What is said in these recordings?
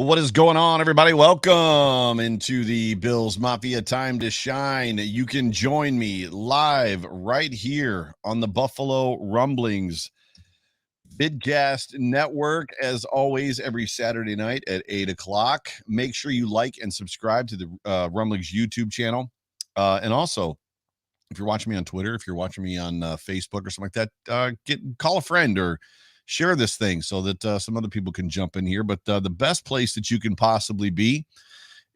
What is going on, everybody? Welcome into the Bills Mafia Time to Shine. You can join me live right here on the Buffalo Rumblings Vidcast Network, as always, every Saturday night at 8 o'clock. Make sure you like and subscribe to the Rumblings YouTube channel. And also, if you're watching me on Twitter, if you're watching me on Facebook or something like that, call a friend or share this thing so that some other people can jump in here. But the best place that you can possibly be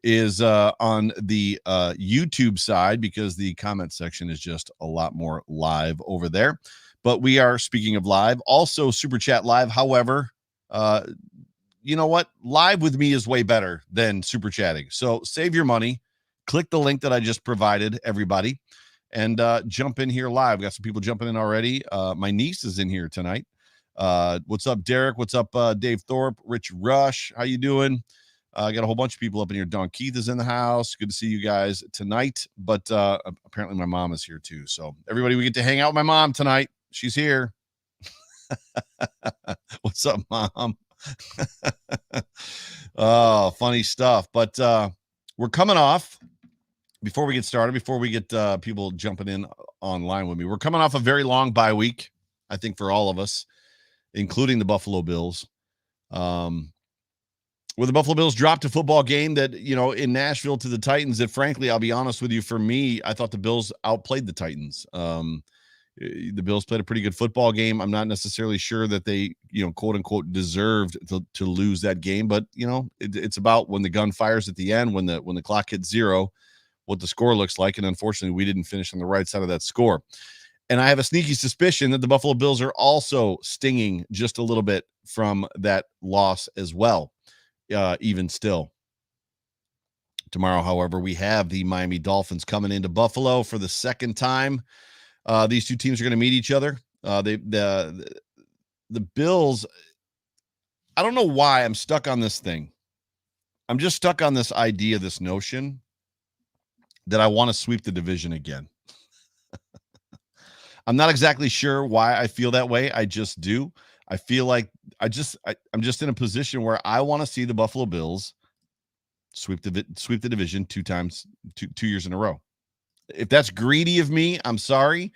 is on the YouTube side, because the comment section is just a lot more live over there. But we are, speaking of live, also Super Chat Live. However, you know what? Live with me is way better than Super Chatting. So save your money. Click the link that I just provided, everybody, and jump in here live. We got some people jumping in already. My niece is in here tonight. What's up, Derek? What's up, Dave Thorpe, Rich Rush? How you doing? I got a whole bunch of people up in here. Don Keith is in the house. Good to see you guys tonight. But apparently my mom is here too. So everybody, we get to hang out with my mom tonight. She's here. What's up, Mom? Oh, funny stuff. But we're coming off, before we get started, before we get people jumping in online with me, we're coming off a very long bye week, I think, for all of us, including the Buffalo Bills. Where the Buffalo Bills dropped a football game that, you know, in Nashville to the Titans, that frankly, I'll be honest with you, for me, I thought the Bills outplayed the Titans. The Bills played a pretty good football game. I'm not necessarily sure that they, you know, quote unquote, deserved to lose that game, but you know, it's about when the gun fires at the end, when the clock hits zero, what the score looks like. And unfortunately, we didn't finish on the right side of that score. And I have a sneaky suspicion that the Buffalo Bills are also stinging just a little bit from that loss as well, even still. Tomorrow, however, we have the Miami Dolphins coming into Buffalo for the second time. These two teams are going to meet each other. The Bills, I don't know why I'm stuck on this thing. I'm just stuck on this idea, this notion that I want to sweep the division again. I'm not exactly sure why I feel that way. I just do. I feel like I'm just in a position where I want to see the Buffalo Bills sweep the division two years in a row. If that's greedy of me, I'm sorry,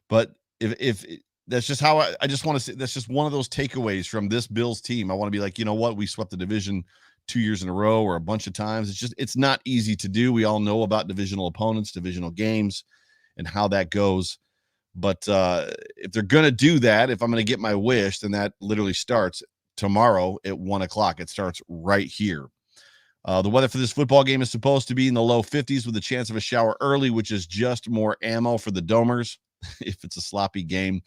but if that's just how I just want to say, that's just one of those takeaways from this Bills team. I want to be like, you know what, we swept the division 2 years in a row or a bunch of times. It's not easy to do. We all know about divisional opponents, divisional games, and how that goes. But if they're going to do that, if I'm going to get my wish, then that literally starts tomorrow at 1 o'clock. It starts right here. The weather for this football game is supposed to be in the low 50s with a chance of a shower early, which is just more ammo for the Domers if it's a sloppy game.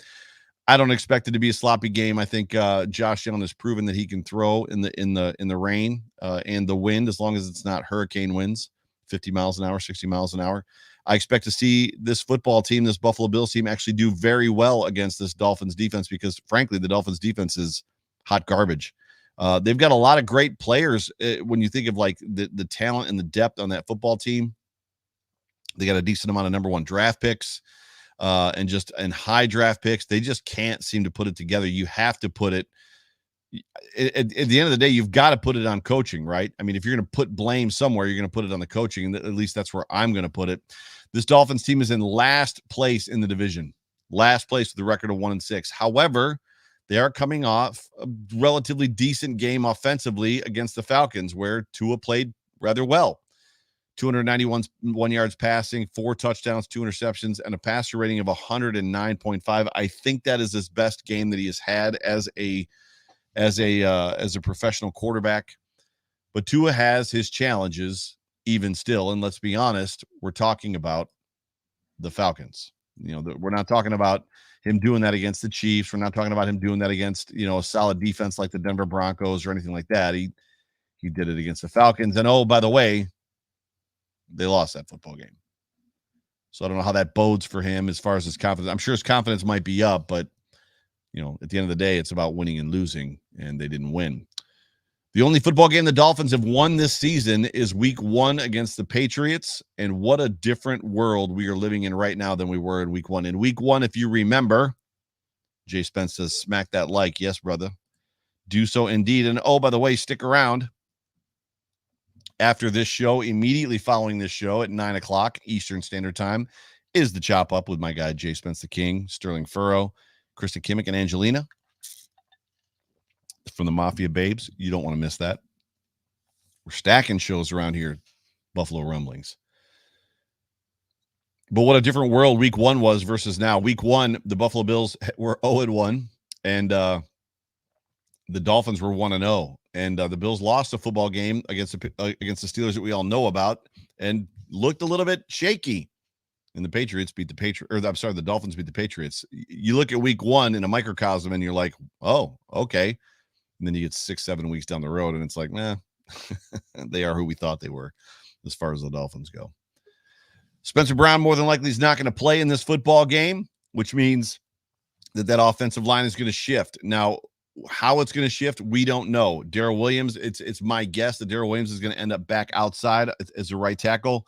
I don't expect it to be a sloppy game. I think Josh Allen has proven that he can throw in the rain and the wind, as long as it's not hurricane winds, 50 miles an hour, 60 miles an hour. I expect to see this football team, this Buffalo Bills team, actually do very well against this Dolphins defense, because frankly, the Dolphins defense is hot garbage. They've got a lot of great players. When you think of like the talent and the depth on that football team, they got a decent amount of number one draft picks and high draft picks. They just can't seem to put it together. You have to put it at the end of the day, you've got to put it on coaching, right? I mean, if you're going to put blame somewhere, you're going to put it on the coaching. And at least that's where I'm going to put it. This Dolphins team is in last place in the division, last place with a record of 1-6. However, they are coming off a relatively decent game offensively against the Falcons, where Tua played rather well. 291 yards passing, 4 touchdowns, 2 interceptions, and a passer rating of 109.5. I think that is his best game that he has had as a professional quarterback. But Tua has his challenges even still, and let's be honest, we're talking about the Falcons. You know, we're not talking about him doing that against the Chiefs. We're not talking about him doing that against, you know, a solid defense like the Denver Broncos or anything like that. He did it against the Falcons. And oh, by the way, they lost that football game. So I don't know how that bodes for him as far as his confidence. I'm sure his confidence might be up, but you know, at the end of the day, it's about winning and losing, and they didn't win. The only football game the Dolphins have won this season is week 1 against the Patriots. And what a different world we are living in right now than we were in week 1. In week 1, if you remember, Jay Spence says, smack that like. Yes, brother. Do so indeed. And oh, by the way, stick around. After this show, immediately following this show at 9 o'clock Eastern Standard Time, is the Chop Up with my guy, Jay Spence the King, Sterling Furrow, Kristen Kimmick, and Angelina from the Mafia Babes. You don't want to miss that. We're stacking shows around here, Buffalo Rumblings. But what a different world week 1 was versus now. Week 1, the Buffalo Bills were 0-1, and the Dolphins were 1-0. And the Bills lost a football game against the Steelers that we all know about and looked a little bit shaky. And the Patriots beat the the Dolphins beat the Patriots. You look at week 1 in a microcosm and you're like, oh, okay. And then you get 6-7 weeks down the road and it's like, nah, they are who we thought they were as far as the Dolphins go. Spencer Brown more than likely is not going to play in this football game, which means that offensive line is going to shift. Now, how it's going to shift, we don't know. Darrell Williams, it's my guess that Darrell Williams is going to end up back outside as a right tackle.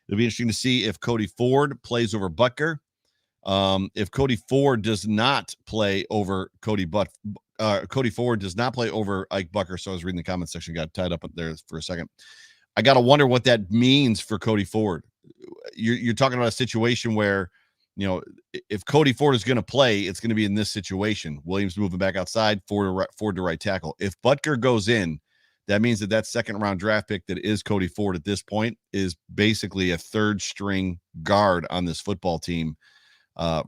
It'll be interesting to see if Cody Ford plays over Butker. If Cody Ford does not play over Cody Ford does not play over Ike Butker. So I was reading the comment section, got tied up there for a second. I got to wonder what that means for Cody Ford. You're talking about a situation where, you know, if Cody Ford is going to play, it's going to be in this situation. Williams moving back outside, Ford to right tackle. If Butker goes in, that means that second round draft pick that is Cody Ford at this point is basically a third string guard on this football team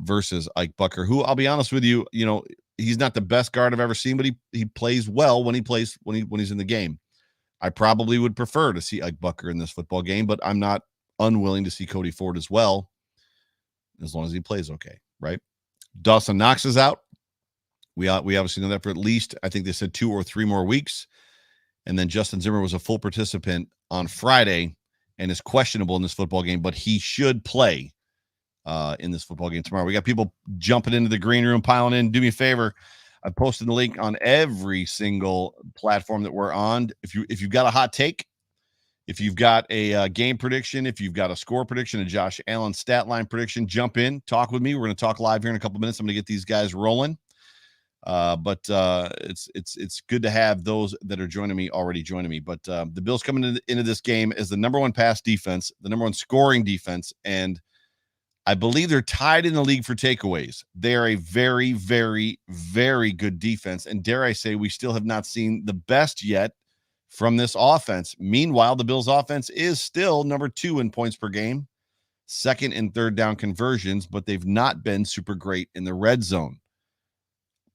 versus Ike Butker, who I'll be honest with you, you know, he's not the best guard I've ever seen, but he plays well when he's in the game. I probably would prefer to see Ike Butker in this football game, but I'm not unwilling to see Cody Ford as well, as long as he plays okay, right? Dawson Knox is out. We obviously know that for at least, I think they said 2 or 3 more weeks. And then Justin Zimmer was a full participant on Friday and is questionable in this football game, but he should play in this football game tomorrow. We got people jumping into the green room, piling in. Do me a favor. I posted the link on every single platform that we're on. If you've got a hot take, if you've got a game prediction, if you've got a score prediction, a Josh Allen stat line prediction, jump in, talk with me. We're going to talk live here in a couple minutes. I'm going to get these guys rolling. But it's good to have those that are joining me. But the Bills coming into this game as the number 1 pass defense, the number 1 scoring defense, and I believe they're tied in the league for takeaways. They are a very, very, very good defense, and dare I say, we still have not seen the best yet from this offense. Meanwhile, the Bills' offense is still number 2 in points per game, 2nd in third down conversions, but they've not been super great in the red zone.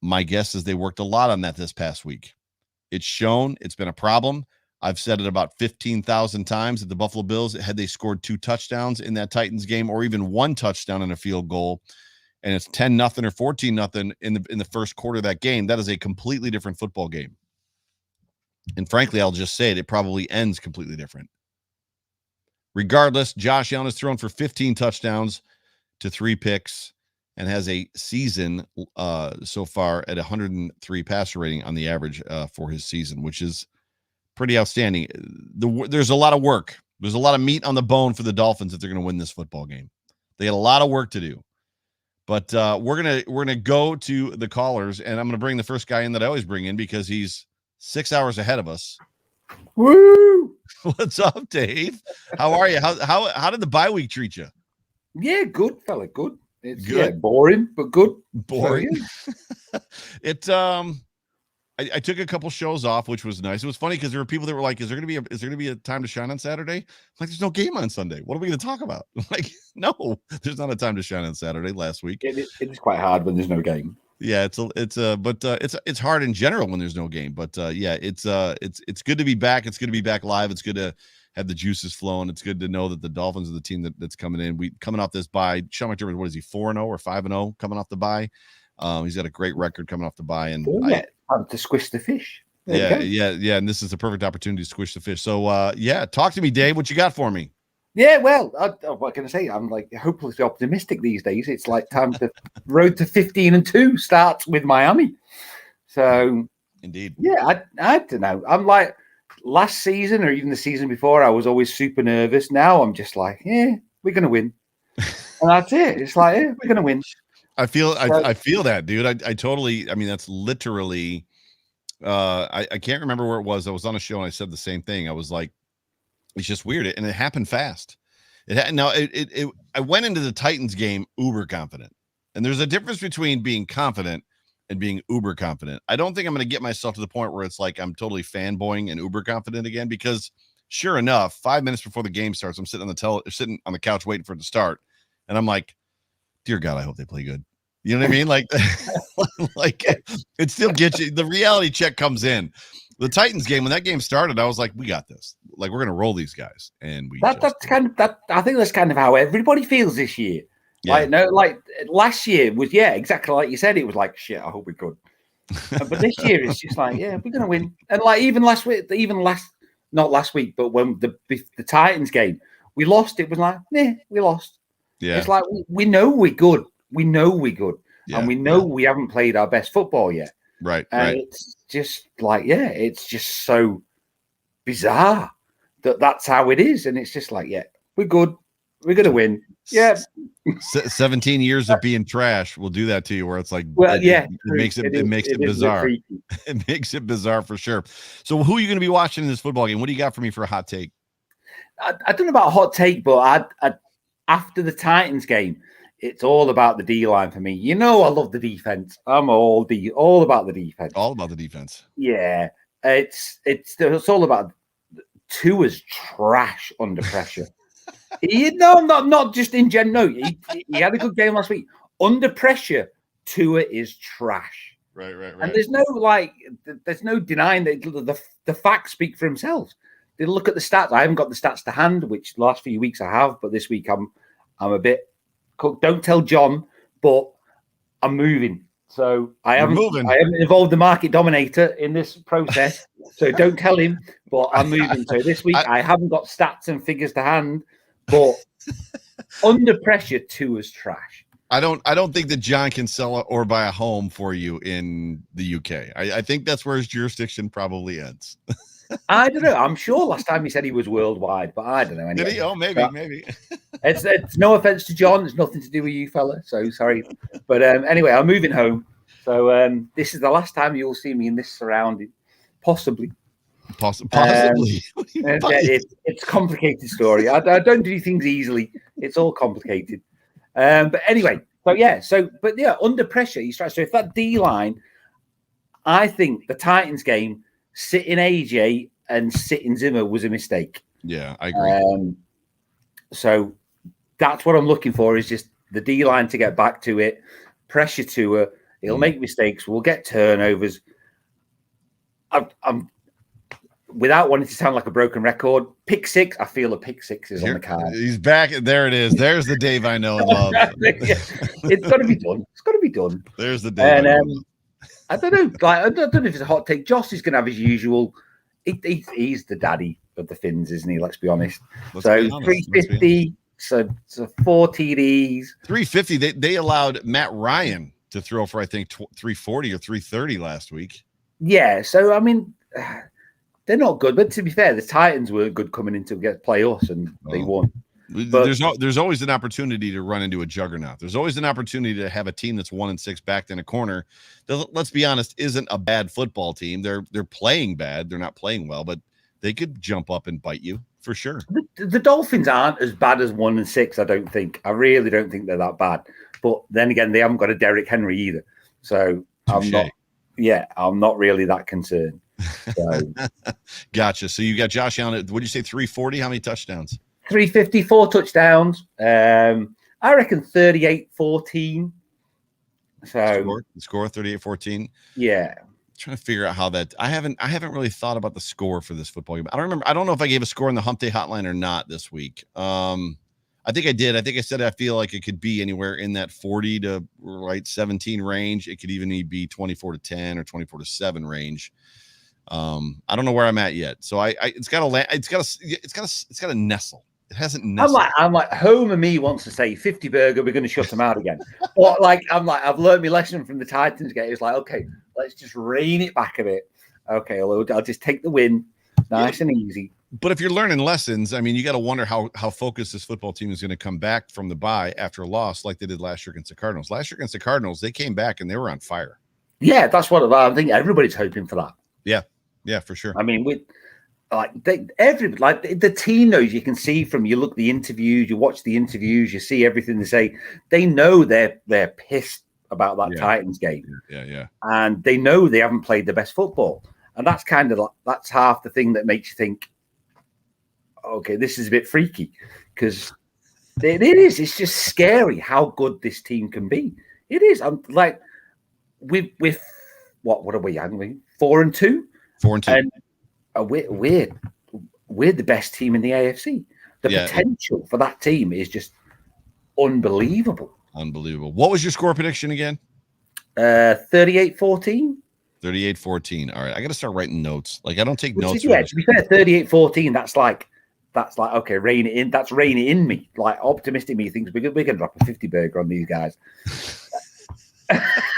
My guess is they worked a lot on that this past week. It's shown. It's been a problem. I've said it about 15,000 times that the Buffalo Bills, had they scored 2 touchdowns in that Titans game, or even 1 touchdown and a field goal, and it's 10-0 or 14-0 in the first quarter of that game, that is a completely different football game. And frankly, I'll just say it probably ends completely different. Regardless, Josh Allen has thrown for 15 touchdowns to 3 picks and has a season so far at 103 passer rating on the average for his season, which is pretty outstanding. There's a lot of work. There's a lot of meat on the bone for the Dolphins if they're going to win this football game. They got a lot of work to do. But we're gonna go to the callers, and I'm gonna bring the first guy in that I always bring in because he's 6 hours ahead of us. Woo! What's up, Dave? How are you? How did the bye week treat you? Yeah, good, fella. Good. It's good. Yeah, boring, but good. Boring. So, yeah. It I took a couple shows off, which was nice. It was funny because there were people that were like, is there gonna be a time to shine on Saturday? I'm like, there's no game on Sunday. What are we gonna talk about? I'm like, no, there's not a time to shine on Saturday last week. It is quite hard when there's no game. Yeah, it's hard in general when there's no game. But yeah, it's good to be back. It's good to be back live. It's good to have the juices flowing. It's good to know that the Dolphins are the team that's coming in. Coming off this bye. Sean McDermott, what is he, 4-0 or 5-0 coming off the bye? He's got a great record coming off the bye, and time to squish the fish. Yeah, and this is the perfect opportunity to squish the fish. So yeah, talk to me, Dave. What you got for me? Yeah, well, what can I say? I'm like hopelessly optimistic these days. It's like time to road to 15-2 starts with Miami. So indeed, yeah, I don't know. I'm like last season or even the season before, I was always super nervous. Now I'm just like, yeah, we're gonna win, and that's it. It's like, yeah, we're gonna win. I feel that, dude. I totally. I mean, that's literally. I can't remember where it was. I was on a show and I said the same thing. I was like, It's just weird, and it happened fast. I went into the Titans game uber confident, and there's a difference between being confident and being uber confident. I don't think I'm going to get myself to the point where it's like I'm totally fanboying and uber confident again, because sure enough, 5 minutes before the game starts, I'm sitting on the couch waiting for it to start, and I'm like, dear God, I hope they play good. You know what I mean? Like, like it still gets you. The reality check comes in. The Titans game, when that game started, I was like, we got this. Like, we're going to roll these guys. And I think that's kind of how everybody feels this year. Yeah. Like last year was, exactly like you said. It was like, shit, I hope we're good. But this year it's just like, yeah, we're going to win. And like even not last week, but when the Titans game, we lost. It was like, we lost. Yeah. It's like, we know we're good. We know we're good. Yeah, and we know we haven't played our best football yet. Right. And it's just like, it's just so bizarre that's how it is. And it's just like, we're good. We're going to win. Yeah. 17 years of being trash will do that to you, where it's like, it makes it bizarre. It makes it bizarre for sure. So who are you going to be watching in this football game? What do you got for me for a hot take? I don't know about a hot take, but after the Titans game, it's all about the D-line for me. You know, I love the defense. I'm all about the defense. All about the defense. Yeah. It's all about Tua's trash under pressure. Not just in general. No, he had a good game last week. Under pressure, Tua is trash. Right. And there's no denying that the facts speak for themselves. They look at the stats. I haven't got the stats to hand, which the last few weeks I have, but this week I'm a bit. Don't tell John, but I'm moving. So I haven't involved the market dominator in this process. So don't tell him, but I'm moving. So this week I haven't got stats and figures to hand, but under pressure, Tua's trash. I don't think that John can sell or buy a home for you in the UK. I think that's where his jurisdiction probably ends. I don't know. I'm sure last time he said he was worldwide, but I don't know. Anyway. Did he? Oh, maybe. It's no offense to John. It's nothing to do with you, fella. So sorry. But anyway, I'm moving home. So this is the last time you'll see me in this surrounding. Possibly. Possibly. It's a complicated story. I don't do things easily. It's all complicated. But anyway, under pressure, he's trying. So if that D-line, I think the Titans game, sitting AJ and sitting Zimmer was a mistake. Yeah, I agree. So that's what I'm looking for, is just the D-line to get back to it, pressure to her. He'll make mistakes. We'll get turnovers. I'm without wanting to sound like a broken record. Pick six. I feel a pick six is on the card. He's back. There it is. There's the Dave I know and love. It's got to be done. It's got to be done. There's the Dave. And I don't know. I don't know if it's a hot take. Josh is going to have his usual. He's the daddy of the Finns, isn't he? Let's be honest. 350. So 4 TDs. 350. They allowed Matt Ryan to throw for, I think, 340 or 330 last week. Yeah. So I mean, they're not good. But to be fair, the Titans were good coming in to play us, and they won. But there's always an opportunity to run into a juggernaut. There's always an opportunity to have a team that's 1-6 backed in a corner. Let's be honest, isn't a bad football team. They're playing bad. They're not playing well, but they could jump up and bite you for sure. The Dolphins aren't as bad as 1-6. I don't think. I really don't think they're that bad. But then again, they haven't got a Derrick Henry either. So I'm not really that concerned. So. Gotcha. So you got Josh Allen. What did you say? 340? How many touchdowns? 354 touchdowns. I reckon 38-14. So the score 38-14. Yeah. Trying to figure out how that. I haven't really thought about the score for this football game. I don't remember. I don't know if I gave a score in the Hump Day Hotline or not this week. I think I did. I think I said I feel like it could be anywhere in that 40 to 17 range. It could even be 24-10 or 24-7 range. I don't know where I'm at yet. So it's got to nestle. It hasn't nestled. I'm like Homer me wants to say 50 burger, we're going to shut them out again. But I've learned my lesson from the Titans game. It's like, okay, let's just rein it back a bit. Okay, I'll just take the win, nice and easy. But if you're learning lessons, I mean, you got to wonder how focused this football team is going to come back from the bye after a loss like they did last year against the Cardinals. Last year against the Cardinals, they came back and they were on fire. Yeah, that's what I think. Everybody's hoping for that. Yeah, for sure. I mean, the team knows. You can see from you look the interviews, you watch the interviews, you see everything they say. They know they're pissed about that Titans game. Yeah. And they know they haven't played the best football. And that's that's half the thing that makes you think, okay, this is a bit freaky, because it is. It's just scary how good this team can be. It is. I'm like, with what are we? 4-2. 4-2. And we're the best team in the AFC. The potential for that team is just unbelievable. Unbelievable. What was your score prediction again? 38-14. 38-14. All right, I got to start writing notes. Like, I don't take notes. To be fair, 38-14. That's like okay, rein it in. That's rein it in me. Like, optimistic me thinks we're gonna drop a 50 burger on these guys.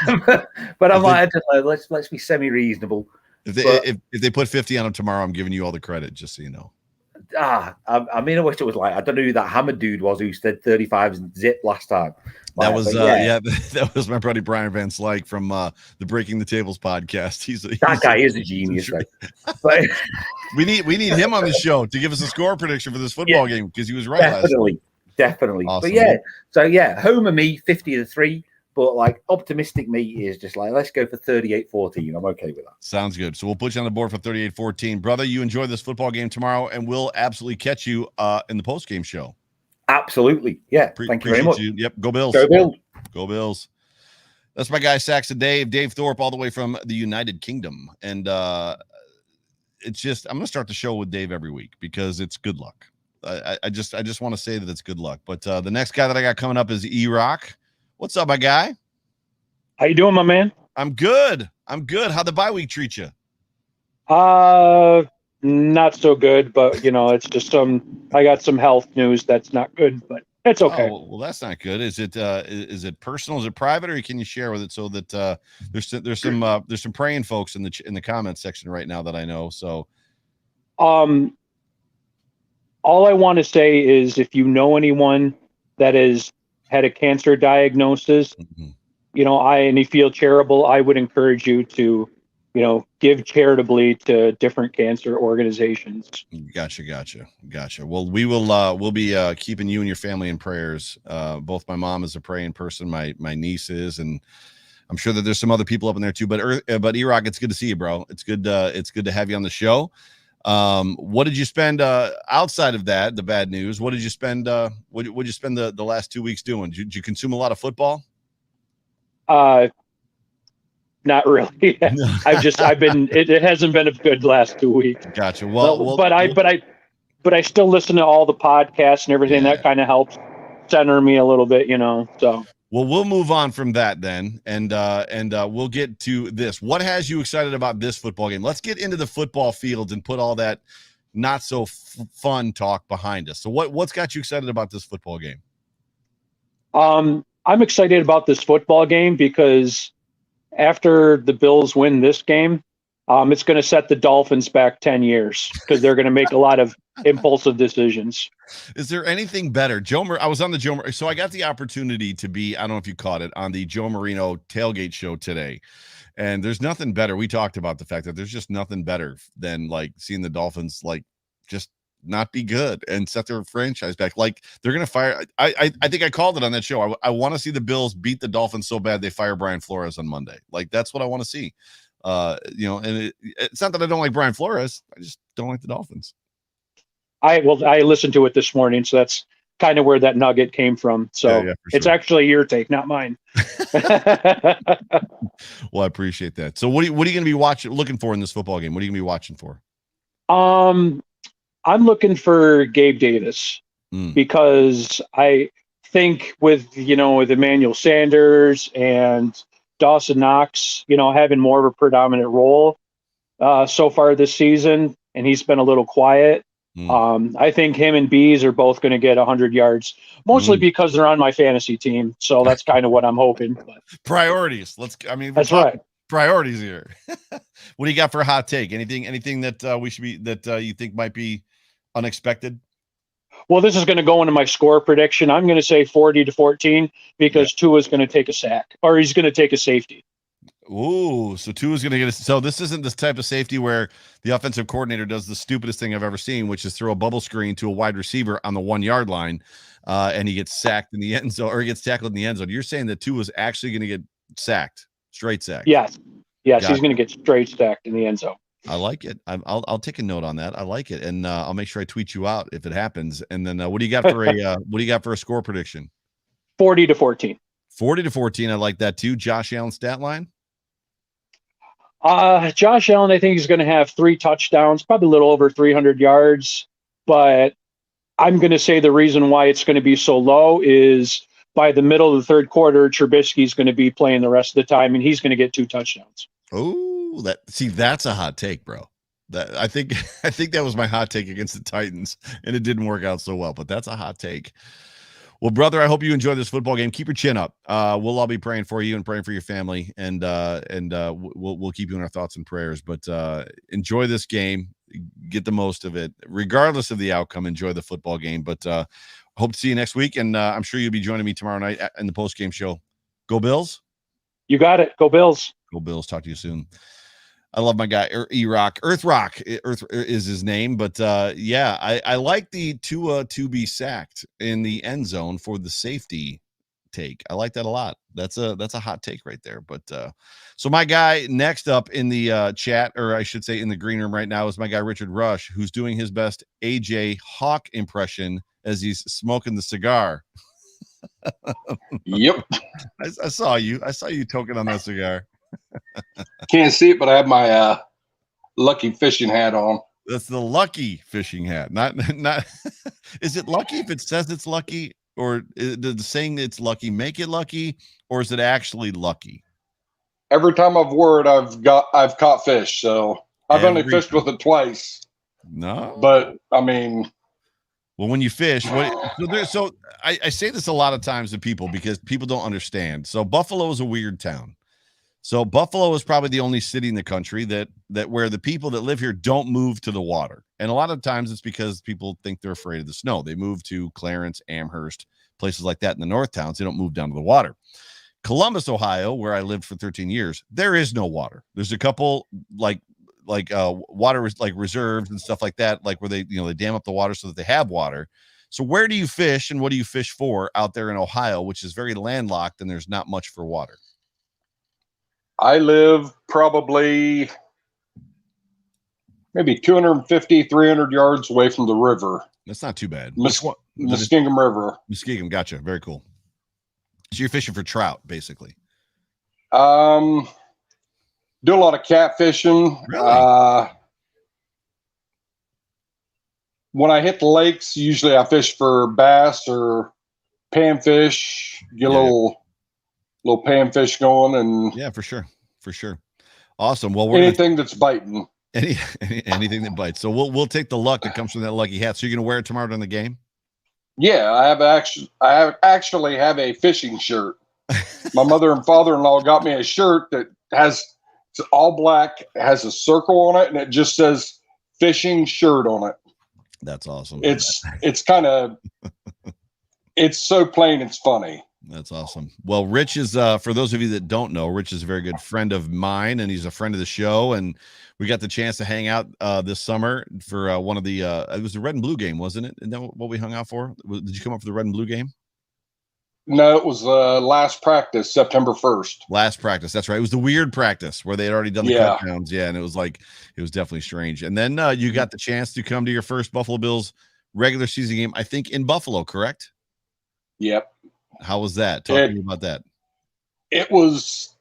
But I'm like, let's be semi-reasonable. If they put 50 on them tomorrow, I'm giving you all the credit, just so you know. I mean, I wish it was like, I don't know who that hammered dude was who said 35 zip last time. That was that was my buddy Brian Van Slyke from the Breaking the Tables podcast. That guy is a genius. But we need him on the show to give us a score prediction for this football game, because he was right. Definitely. Awesome. But home of me 50-3. But like, optimistic me is just like, let's go for 38-14. I'm okay with that. Sounds good. So we'll put you on the board for 38-14. Brother, you enjoy this football game tomorrow, and we'll absolutely catch you in the post-game show. Absolutely. Yeah. Thank you very much. Yep. Go Bills. Go Bills. Go Bills. That's my guy, Saxon Dave Thorpe, all the way from the United Kingdom. And it's just, I'm going to start the show with Dave every week because it's good luck. I just want to say that it's good luck. But the next guy that I got coming up is E-Rock. What's up, my guy? How you doing, my man? I'm good. How'd the bye week treat you? Not so good, but it's just I got some health news that's not good, but it's okay. Oh, well, that's not good. Is it personal? Is it private, or can you share with it so that there's some praying folks in the comment section right now that I know. So, all I want to say is, if you know anyone that has had a cancer diagnosis, and you feel charitable, I would encourage you to, give charitably to different cancer organizations. Gotcha. Well, we'll be keeping you and your family in prayers. Both my mom is a praying person, my niece is, and I'm sure that there's some other people up in there too. But E-Rock, it's good to see you, bro. It's good to have you on the show. What did you spend outside of that, the bad news? What did you spend what did you spend the last 2 weeks doing? Did you consume a lot of football? Not really. I've been it hasn't been a good last 2 weeks. Gotcha. But I still listen to all the podcasts and everything. That kind of helps center me a little bit, so. Well, we'll move on from that then, and we'll get to this. What has you excited about this football game? Let's get into the football fields and put all that not so fun talk behind us. So, what's got you excited about this football game? I'm excited about this football game because after the Bills win this game, it's going to set the Dolphins back 10 years because they're going to make a lot of impulsive decisions. Is there anything better? I was on the Joe, so I got the opportunity to be, I don't know if you caught it, on the Joe Marino tailgate show today. And there's nothing better. We talked about the fact that there's just nothing better than like seeing the Dolphins like just not be good and set their franchise back. Like they're going to fire. I think I called it on that show. I want to see the Bills beat the Dolphins so bad they fire Brian Flores on Monday. Like that's what I want to see. And it's not that I don't like Brian Flores. I just don't like the Dolphins. I listened to it this morning, so that's kind of where that nugget came from. So yeah, it's actually your take, not mine. Well, I appreciate that. So what are you going to be looking for in this football game? What are you going to be watching for? I'm looking for Gabe Davis because I think with Emmanuel Sanders and Dawson Knox, having more of a predominant role so far this season, and he's been a little quiet. I think him and Bees are both going to get 100 yards, mostly because they're on my fantasy team. So that's kind of what I'm hoping. But. Priorities. That's right. Priorities here. What do you got for a hot take? Anything that we should be you think might be unexpected? Well, this is going to go into my score prediction. I'm going to say 40-14 because Tua's going to take a sack, or he's going to take a safety. Ooh, so Tua is going to get so this isn't this type of safety where the offensive coordinator does the stupidest thing I've ever seen, which is throw a bubble screen to a wide receiver on the 1 yard line, and he gets sacked in the end zone or he gets tackled in the end zone. You're saying that Tua is actually going to get sacked, straight sacked. Yes, Gotcha. he's going to get straight sacked in the end zone. I like it. I'll take a note on that. I like it, and I'll make sure I tweet you out if it happens. And then what do you got for a score prediction? 40-14. 40-14. I like that too. Josh Allen stat line. Josh Allen, I think he's going to have 3 touchdowns, probably a little over 300 yards. But I'm going to say the reason why it's going to be so low is by the middle of the third quarter, Trubisky's going to be playing the rest of the time, and he's going to get 2 touchdowns. Oh, that's a hot take, bro. I think that was my hot take against the Titans, and it didn't work out so well. But that's a hot take. Well, brother, I hope you enjoy this football game. Keep your chin up. We'll all be praying for you and praying for your family, and we'll keep you in our thoughts and prayers. But enjoy this game, get the most of it, regardless of the outcome. Enjoy the football game. But hope to see you next week, and I'm sure you'll be joining me tomorrow night in the post game show. Go Bills! You got it. Go Bills! Go Bills! Talk to you soon. I love my guy, Earth Rock is his name, but I like the Tua to be sacked in the end zone for the safety take. I like that a lot. That's a hot take right there. But so my guy next up in the chat, or I should say in the green room right now, is my guy Richard Rush, who's doing his best AJ Hawk impression as he's smoking the cigar. Yep. I saw you toking on that cigar. Can't see it, but I have my lucky fishing hat on. That's the lucky fishing hat. Not is it lucky if it says it's lucky, or does saying it's lucky make it lucky, or is it actually lucky? Every time I've wore it, I've caught fish. So I've only fished with it twice. No. But I mean, well, when you fish, so I say this a lot of times to people because people don't understand. So Buffalo is a weird town. So Buffalo is probably the only city in the country that where the people that live here don't move to the water. And a lot of times it's because people think they're afraid of the snow. They move to Clarence, Amherst, places like that in the north towns. They don't move down to the water. Columbus, Ohio, where I lived for 13 years, there is no water. There's a couple like water like reserves and stuff like that, like where they dam up the water so that they have water. So where do you fish and what do you fish for out there in Ohio, which is very landlocked and there's not much for water? I live probably maybe 250, 300 yards away from the river. That's not too bad. Muskingum River. Muskingum, gotcha. Very cool. So you're fishing for trout, basically. Do a lot of catfishing. Really? When I hit the lakes, usually I fish for bass or panfish. Get a little panfish going, and yeah, for sure. Awesome. Well, anything that's biting. Anything that bites. So we'll take the luck that comes from that lucky hat. So you're gonna wear it tomorrow during the game? Yeah, I actually have a fishing shirt. My mother and father-in-law got me a shirt that it's all black, has a circle on it, and it just says fishing shirt on it. That's awesome. It's kind of it's so plain it's funny. That's awesome. Well, Rich is, for those of you that don't know, Rich is a very good friend of mine, and he's a friend of the show. And we got the chance to hang out this summer for one of the, it was the red and blue game, wasn't it? Isn't that what we hung out for? Did you come up for the red and blue game? No, it was last practice, September 1st. Last practice. That's right. It was the weird practice where they had already done the cut-downs. Yeah. And it was definitely strange. And then you got the chance to come to your first Buffalo Bills regular season game, I think in Buffalo, correct? Yep. How was that? Talk to me about that. It was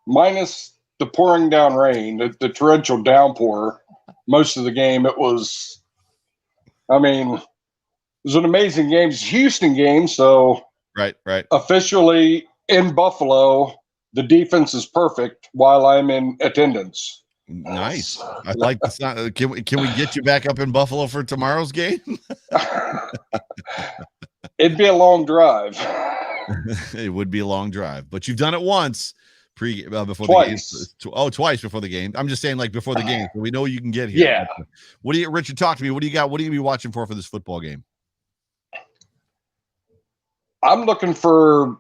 minus the pouring down rain, the torrential downpour. Most of the game, it was an amazing game. It's a Houston game, so right. Officially in Buffalo, the defense is perfect while I'm in attendance. Nice. I like this. Can we get you back up in Buffalo for tomorrow's game? It'd be a long drive. It would be a long drive, but you've done it once before twice. The game. Twice before the game. I'm just saying, like before the game, so we know you can get here. Yeah. What do you, Richard? Talk to me. What do you got? What are you gonna be watching for this football game? I'm looking for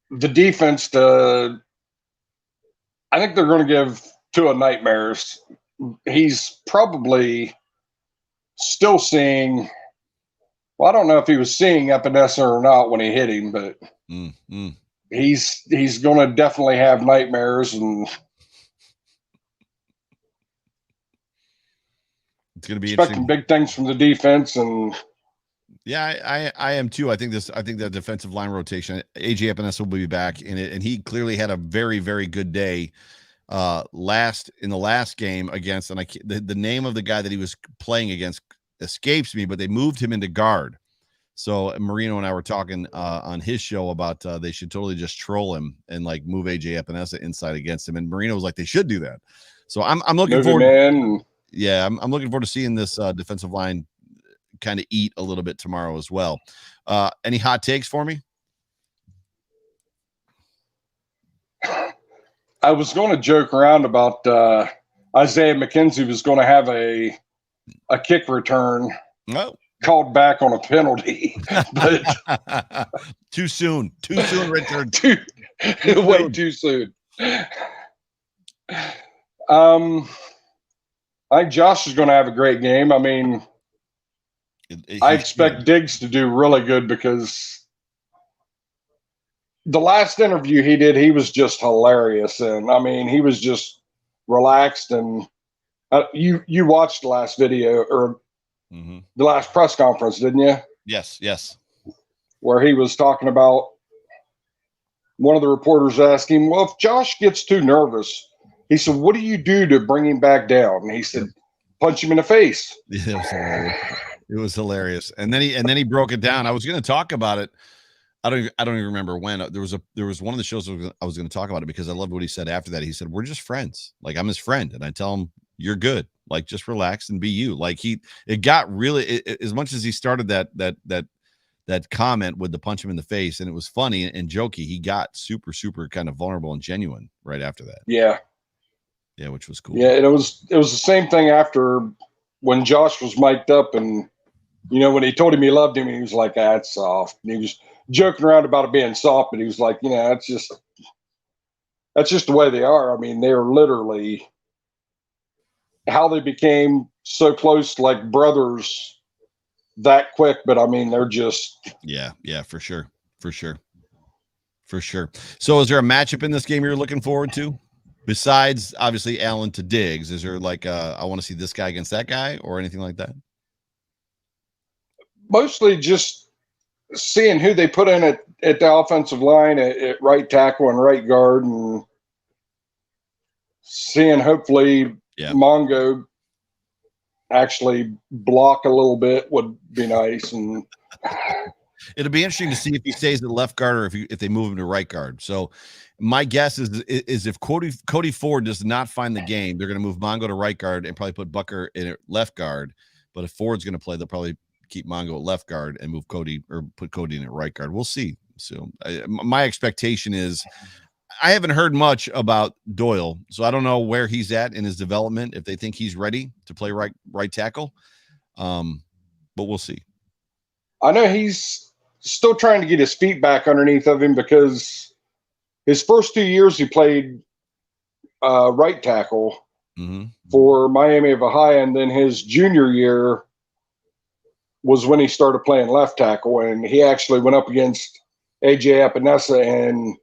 the defense to I think they're going to give Tua nightmares. He's probably still seeing. Well, I don't know if he was seeing Epinesa or not when he hit him, but he's going to definitely have nightmares, and it's going to be expecting big things from the defense. And yeah, I am too. I think that defensive line rotation, AJ Epinesa will be back in it, and he clearly had a very, very good day in the last game against, and the name of the guy that he was playing against escapes me, but they moved him into guard. So Marino and I were talking on his show about they should totally just troll him and like move AJ Epinesa inside against him, and Marino was like they should do that. So I'm looking forward. Yeah, I'm looking forward to seeing this defensive line kind of eat a little bit tomorrow as well. Any hot takes for me? I was going to joke around about Isaiah McKenzie was going to have a kick return called back on a penalty, but too soon, Richard. Way too soon. I think Josh is going to have a great game. I mean, I expect Diggs to do really good because the last interview he did, he was just hilarious. And I mean, he was just relaxed. And you watched the last video or the last press conference, didn't you? Yes. Where he was talking about, one of the reporters asked him, well, if Josh gets too nervous, he said, what do you do to bring him back down? And he said, punch him in the face. Yeah, it was hilarious. And then he broke it down. I was going to talk about it. I don't even remember when. There was one of the shows I was going to talk about it because I loved what he said after that. He said, we're just friends. Like, I'm his friend. And I tell him, you're good. Like, just relax and be you. Like, it got really, as much as he started that comment with the punch him in the face, and it was funny and jokey, he got super, super kind of vulnerable and genuine right after that. Yeah, which was cool. Yeah, and it was the same thing after when Josh was mic'd up, and when he told him he loved him, he was like, that's soft. And he was joking around about it being soft, but he was like, that's just the way they are. I mean, they're literally how they became so close, like brothers, that quick. But I mean, they're just for sure. So is there a matchup in this game you're looking forward to besides obviously Allen to Diggs? Is there like I want to see this guy against that guy or anything like that? Mostly just seeing who they put in at the offensive line at right tackle and right guard, and seeing hopefully Mongo actually block a little bit would be nice. And it'll be interesting to see if he stays at left guard or if they move him to right guard. So my guess is if Cody Ford does not find the game, they're going to move Mongo to right guard and probably put Bucker in at left guard. But if Ford's going to play, they'll probably keep Mongo at left guard and move Cody or put Cody in at right guard. We'll see. So my expectation is, I haven't heard much about Doyle, so I don't know where he's at in his development, if they think he's ready to play right tackle. But we'll see. I know he's still trying to get his feet back underneath of him because his first 2 years he played right tackle for Miami of Ohio, and then his junior year was when he started playing left tackle, and he actually went up against AJ Epinesa, and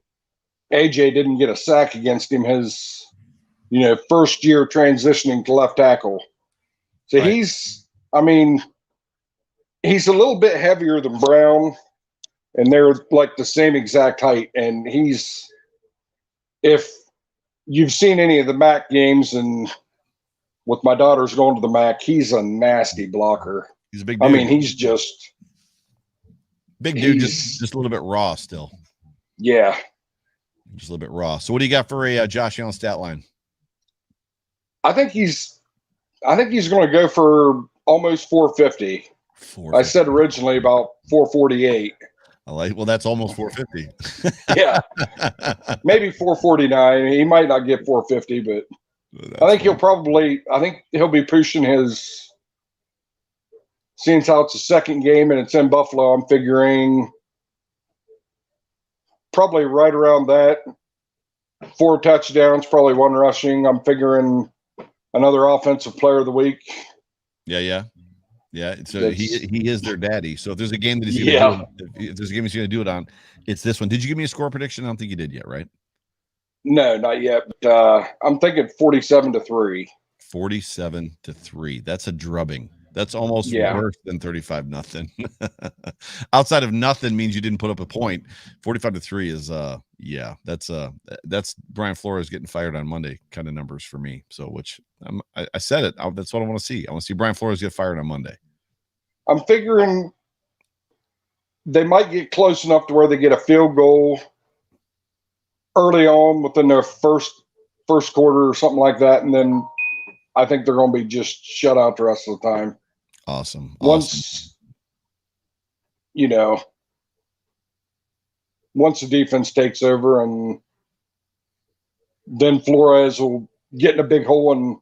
AJ didn't get a sack against him his, first year transitioning to left tackle. So right. He's a little bit heavier than Brown, and they're like the same exact height. And if you've seen any of the MAC games, and with my daughters going to the MAC, he's a nasty blocker. He's a big dude. He's just big dude, just a little bit raw still. Yeah. Just a little bit raw. So what do you got for a Josh Allen stat line? I think he's going to go for almost 450. I said originally about 448. Well, that's almost 450. Yeah. Maybe 449. He might not get 450, but I think he'll be pushing his, seeing how it's the second game and it's in Buffalo, I'm figuring probably right around that. 4 touchdowns, probably 1 rushing. I'm figuring another offensive player of the week. Yeah. So he is their daddy. So if there's a game that he's going to do, if there's a game he's going to do it on, it's this one. Did you give me a score prediction? I don't think you did yet, right? No, not yet. But I'm thinking 47-3. 47-3. That's a drubbing. That's almost worse than 35-0. Outside of nothing means you didn't put up a point. 45-3 is that's Brian Flores getting fired on Monday kind of numbers for me. So which I said it. That's what I want to see. I want to see Brian Flores get fired on Monday. I'm figuring they might get close enough to where they get a field goal early on within their first quarter or something like that, and then I think they're going to be just shut out the rest of the time. Awesome. Once the defense takes over, and then Flores will get in a big hole, and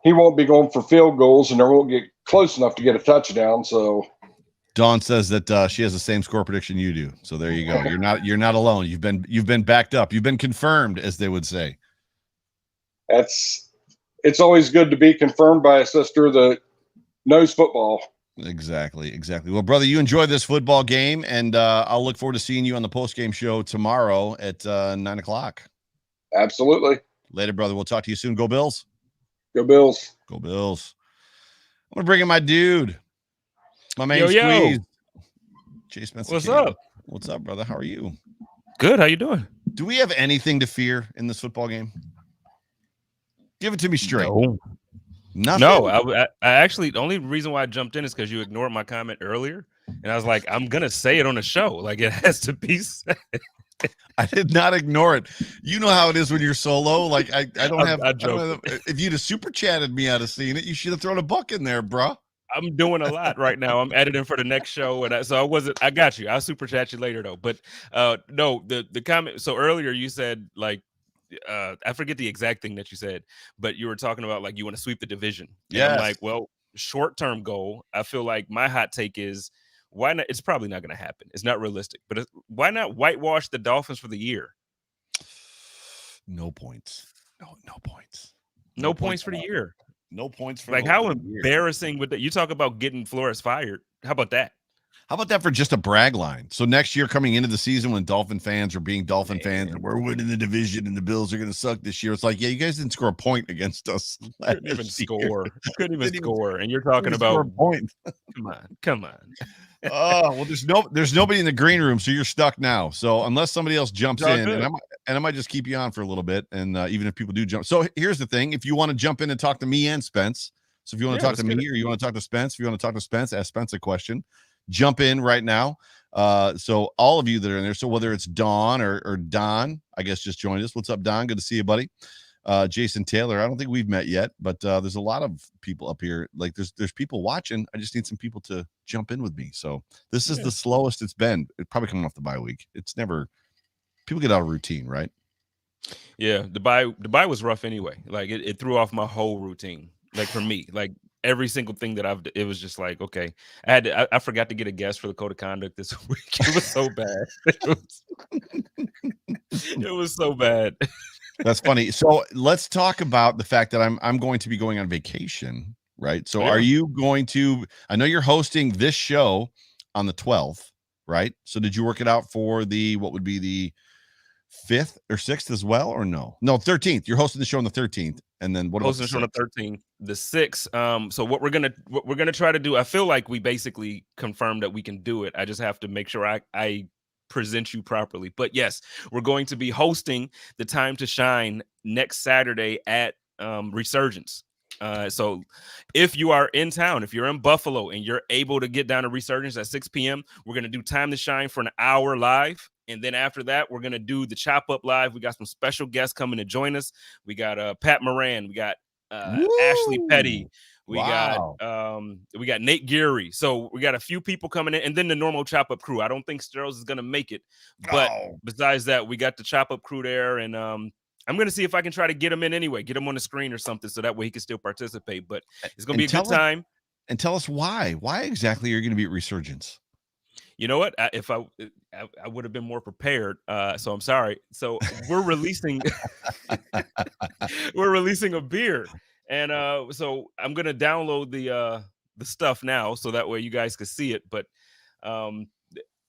he won't be going for field goals, and they won't get close enough to get a touchdown. So Dawn says that she has the same score prediction you do. So there you go. You're not alone. You've been backed up. You've been confirmed, as they would say. It's always good to be confirmed by a sister that knows football. Exactly. Well, brother, you enjoy this football game, and I'll look forward to seeing you on the post-game show tomorrow at 9:00. Absolutely. Later, brother. We'll talk to you soon. Go Bills. Go Bills. Go Bills. I'm going to bring in my dude. My main squeeze. Yo. Chase Spencer. What's up? What's up, brother? How are you? Good. How you doing? Do we have anything to fear in this football game? Give it to me straight. No. Nothing. No, I actually, the only reason why I jumped in is because you ignored my comment earlier. And I was like, I'm going to say it on the show. Like, it has to be said. I did not ignore it. You know how it is when you're solo. Like, I don't have. If you'd have super chatted me out of seeing it, you should have thrown a buck in there, bro. I'm doing a lot right now. I'm editing for the next show, and I got you. I'll super chat you later though. But no, the comment. So earlier you said like, I forget the exact thing that you said, but you were talking about like you want to sweep the division. Yeah. I'm like, well, short-term goal. I feel like my hot take is why not? It's probably not going to happen. It's not realistic. But why not whitewash the Dolphins for the year? No points. No points. No points for the year. No points for like how embarrassing would that? You talk about getting Flores fired. How about that? How about that for just a brag line? So next year coming into the season when Dolphin fans are being Dolphin fans and we're winning the division and the Bills are going to suck this year. It's like, yeah, you guys didn't score a point against us. Couldn't even score. And you're talking about a point. Come on. Oh, well, there's nobody in the green room, so you're stuck now. So unless somebody else jumps in, and I might just keep you on for a little bit. And even if people do jump. So here's the thing. If you want to jump in and talk to me and Spence, so if you want to talk to me or you want to talk to Spence, if you want to talk to Spence, ask Spence a question. Jump in right now. So all of you that are in there, so whether it's Dawn or Don, I guess just joined us. What's up, Don? Good to see you, buddy. Jason Taylor, I don't think we've met yet, but there's a lot of people up here. Like there's people watching. I just need some people to jump in with me. So this is the slowest it's been. It's probably coming off the bye week. It's never people get out of routine, right? Yeah, the bye was rough anyway. Like it threw off my whole routine. Like for me, like every single thing that it was just like, okay, I forgot to get a guest for the code of conduct this week. It was so bad. It was so bad. That's funny. So let's talk about the fact that I'm going to be going on vacation, right? So are you going to, I know you're hosting this show on the 12th, right? So did you work it out for what would be the 5th or 6th as well, or no? No, 13th. You're hosting the show on the 13th. And then what about the 6th? On the 13th, the 6th. So what we're gonna try to do, I feel like we basically confirmed that we can do it. I just have to make sure I present you properly. But yes, we're going to be hosting the Time to Shine next Saturday at Resurgence. So if you are in town, if you're in Buffalo and you're able to get down to Resurgence at 6 p.m., we're going to do Time to Shine for an hour live. And then after that, we're going to do the Chop Up Live. We got some special guests coming to join us. We got Pat Moran. We got Ashley Petty. We got Nate Geary. So we got a few people coming in, and then the normal Chop Up crew. I don't think Sterles is going to make it. But besides that, we got the Chop Up crew there. And I'm going to see if I can try to get him in anyway, get him on the screen or something so that way he can still participate. But it's going to be a good time. And tell us why. Why exactly are you going to be at Resurgence? You know what? If I would have been more prepared. So I'm sorry. So we're releasing we're releasing a beer, and so I'm gonna download the stuff now, so that way you guys can see it. But um,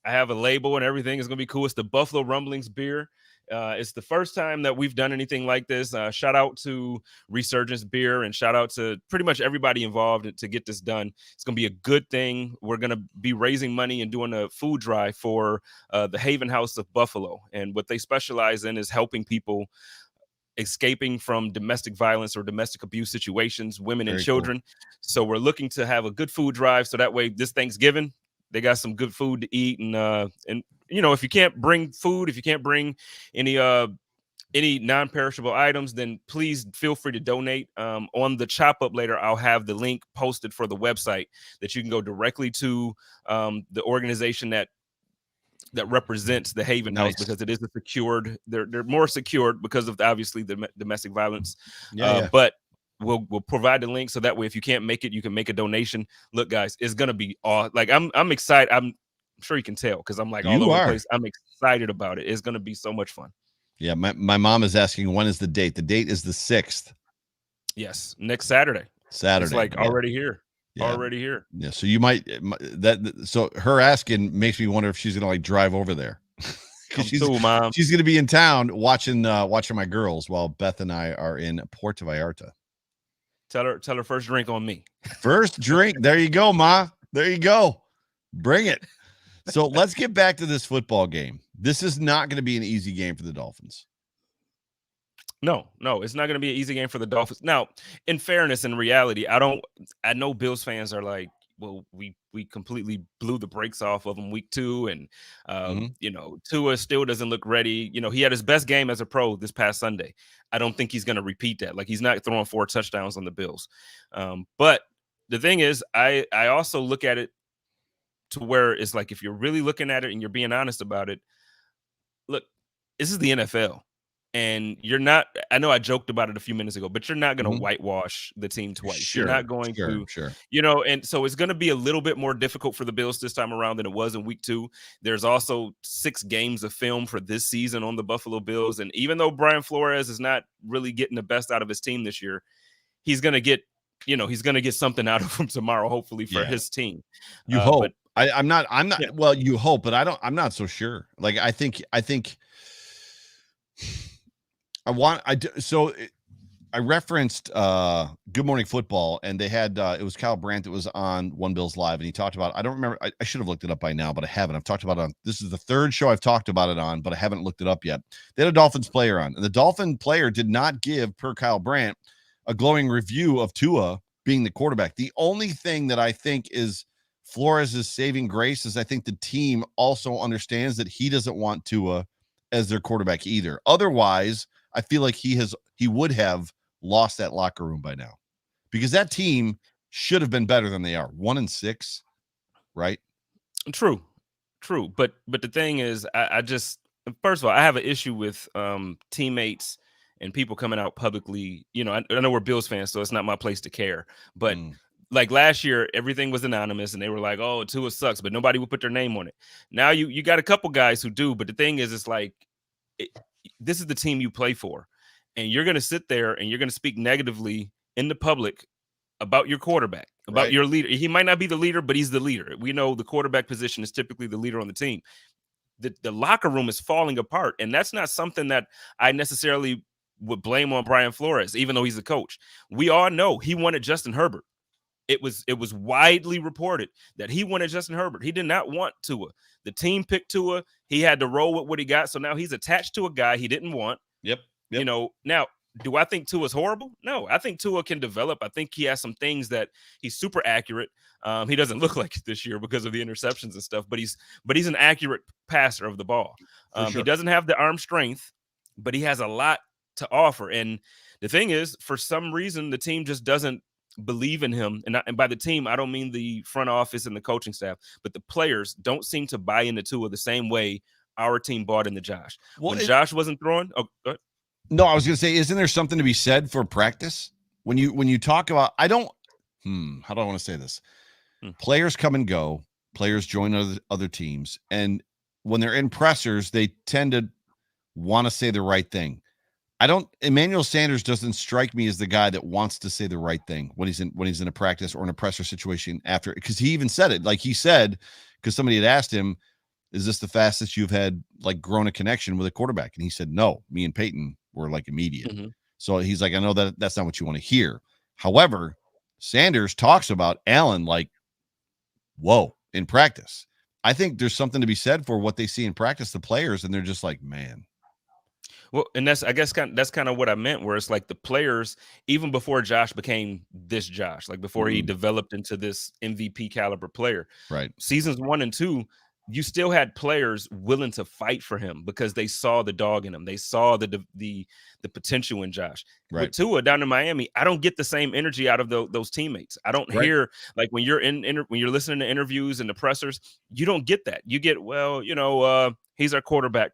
I have a label and everything. It's gonna be cool. It's the Buffalo Rumblings beer. It's the first time that we've done anything like this. Shout out to Resurgence Beer and shout out to pretty much everybody involved to get this done. It's going to be a good thing. We're going to be raising money and doing a food drive for the Haven House of Buffalo. And what they specialize in is helping people escaping from domestic violence or domestic abuse situations, women and children. Cool. So we're looking to have a good food drive. So that way this Thanksgiving, they got some good food to eat. And you know, if you can't bring food, if you can't bring any non-perishable items, then please feel free to donate. On the chop up later, I'll have the link posted for the website that you can go directly to the organization that represents the Haven House, because it is a secured. They're more secured because of obviously the domestic violence. But we'll provide the link so that way if you can't make it, you can make a donation. Look, guys, it's gonna be like I'm excited. I'm sure you can tell because I'm like all over the place. I'm excited about it. It's gonna be so much fun. Yeah, my mom is asking when is the date. The date is the 6th. Yes, next Saturday. It's like already here. Yeah. Already here. Yeah, so you might so her asking makes me wonder if she's gonna like drive over there. She's gonna be in town watching my girls while Beth and I are in Puerto Vallarta. Tell her first drink on me. First drink. There you go, Ma. There you go. Bring it. So let's get back to this football game. This is not going to be an easy game for the Dolphins. No, it's not going to be an easy game for the Dolphins. Now, in fairness, in reality, I know Bills fans are like, well, we completely blew the brakes off of him week 2. And, you know, Tua still doesn't look ready. You know, he had his best game as a pro this past Sunday. I don't think he's going to repeat that. Like, he's not throwing 4 touchdowns on the Bills. But the thing is, I also look at it to where it's like, if you're really looking at it and you're being honest about it, look, this is the NFL. And you're not, I know I joked about it a few minutes ago, but you're not going to whitewash the team twice. Sure, you're not going to, you know, and so it's going to be a little bit more difficult for the Bills this time around than it was in week 2. There's also 6 games of film for this season on the Buffalo Bills. And even though Brian Flores is not really getting the best out of his team this year, he's going to get, you know, he's going to get something out of him tomorrow, hopefully for his team. You hope. But, I'm not, well, you hope, but I'm not so sure. Like, I think I referenced Good Morning Football, and they had it was Kyle Brandt that was on One Bills Live, and he talked about, I don't remember, I should have looked it up by now, but I haven't. I've talked about it on, this is the 3rd show I've talked about it on, but I haven't looked it up yet. They had a Dolphins player on, and the Dolphin player did not give, per Kyle Brandt, a glowing review of Tua being the quarterback. The only thing that I think is Flores' saving grace is I think the team also understands that he doesn't want Tua as their quarterback either. Otherwise, I feel like he would have lost that locker room by now, because that team should have been better than they are. 1-6, right? True. But the thing is, I just, first of all, I have an issue with teammates and people coming out publicly. You know, I know we're Bills fans, so it's not my place to care. But like last year, everything was anonymous, and they were like, "Oh, Tua sucks," but nobody would put their name on it. Now you got a couple guys who do, but the thing is, it's like, this is the team you play for, and you're going to sit there and you're going to speak negatively in the public about your quarterback, about your leader. He might not be the leader, but he's the leader. We know the quarterback position is typically the leader on the team. The locker room is falling apart, and that's not something that I necessarily would blame on Brian Flores, even though he's the coach. We all know he wanted Justin Herbert. It was widely reported that he wanted Justin Herbert. He did not want Tua. The team picked Tua. He had to roll with what he got. So now he's attached to a guy he didn't want. Yep. You know, now, do I think Tua's horrible? No, I think Tua can develop. I think he has some things that he's super accurate. He doesn't look like it this year because of the interceptions and stuff, but he's an accurate passer of the ball. He doesn't have the arm strength, but he has a lot to offer. And the thing is, for some reason, the team just doesn't believe in him. And by the team, I don't mean the front office and the coaching staff, but the players don't seem to buy into Tua the same way our team bought into Josh. When Josh wasn't throwing, go ahead. No, I was going to say, isn't there something to be said for practice? When you talk about, how do I want to say this? Players come and go. players join other teams, and when they're in pressers, they tend to want to say the right thing. Emmanuel Sanders doesn't strike me as the guy that wants to say the right thing when he's in a practice or in a presser situation after, because he even said it. Like he said, because somebody had asked him, is this the fastest you've had like grown a connection with a quarterback? And he said, no, me and Peyton were like immediate. Mm-hmm. So he's like, I know that's not what you want to hear. However, Sanders talks about Allen like, whoa, in practice. I think there's something to be said for what they see in practice, the players, and they're just like, man. Well, and that's kind of what I meant, where it's like the players, even before Josh became this Josh, like before he developed into this MVP caliber player, right? Seasons 1 and 2, you still had players willing to fight for him because they saw the dog in him, they saw the potential in Josh. Right. With Tua down in Miami, I don't get the same energy out of those teammates. I don't hear, like when you're when you're listening to interviews and the pressers, you don't get that. You get, well, he's our quarterback.